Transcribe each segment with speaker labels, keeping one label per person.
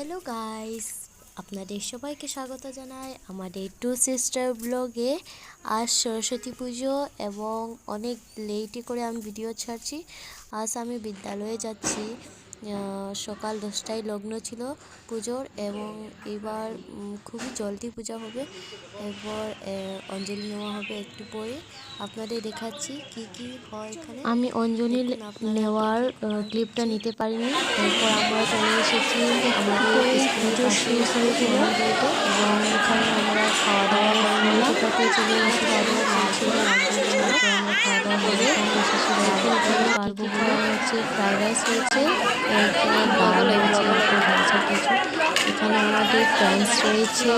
Speaker 1: Hello guys, আপনাদের সবাইকে স্বাগত জানাই আমাদের টু সিস্টার ব্লগে। আজ সরস্বতী পুজো এবং অনেক লেটে করে আমি ভিডিও ছাড়ছি। আজ আমি বিদ্যালয়ে যাচ্ছি। সকাল 10টায় লগ্ন ছিল পুজোর এবং এবার খুবই জলদি পূজা হবে। এরপর অঞ্জলি নেওয়া হবে একটু পরে। আপনাদের দেখাচ্ছি কি কি হয় এখানে। আমি অঞ্জলি নেওয়ার ক্লিপটা নিতে পারিনি। এরপর আমরা চলে এসেছি আমাদের স্কুলের পাশে ছিল এবং এখানে আমরা খাওয়া দাওয়া করতে চলে এসে খাওয়া দাওয়া চলছিল। তারপর আমরা খাওয়া দাওয়া করে এখানে পার্বো হচ্ছে ফ্রাইড রাইস হয়েছে, এরপর ডাল হয়েছে, এরপর ভাজা কিছু। এখানে আমাদের ফ্রেন্ডস রয়েছে,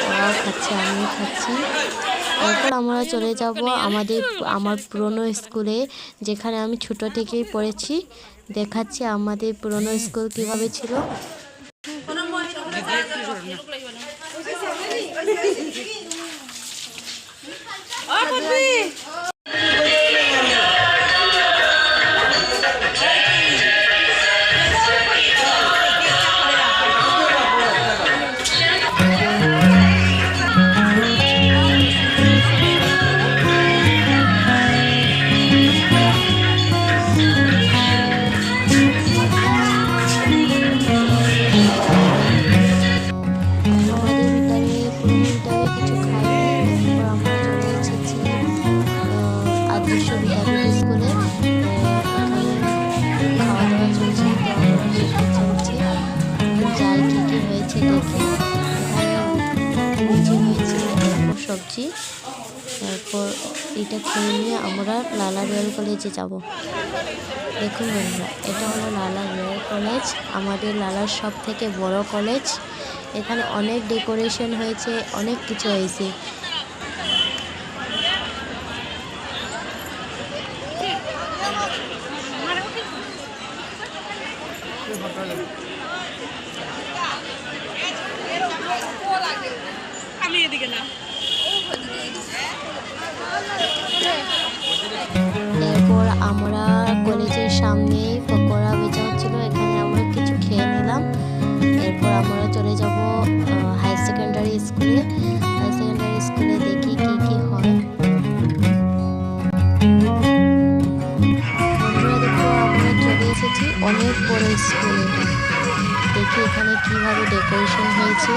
Speaker 1: ওরাও খাচ্ছে, আমিও খাচ্ছি। এরপর আমরা চলে যাব আমার পুরনো স্কুলে, যেখানে আমি ছোট থেকেই পড়েছি। দেখাচ্ছি আমাদের পুরনো স্কুল কিভাবে ছিল। সবজি, তারপর এটা খেয়ে নিয়ে আমরা লালা রয়্যাল কলেজে যাব। দেখুন বন্ধুরা, এটা হলো লালা রয়্যাল কলেজ, আমাদের লালার সব থেকে বড় কলেজ। এখানে অনেক ডেকোরেশন হয়েছে, অনেক কিছু হয়েছে। এরপর আমরা কলেজের সামনে পকোড়া বেচা হচ্ছিল, এখানে আমরা কিছু খেয়ে নিলাম। এরপর আমরা চলে যাব হায়ার সেকেন্ডারি স্কুলে। হায়ার সেকেন্ডারি স্কুলে দেখি কি কি হয়। বন্ধুরা দেখো, আমরা চলে এসেছি অনেক বড় স্কুলে। দেখি এখানে কিভাবে ডেকোরেশন হয়েছে।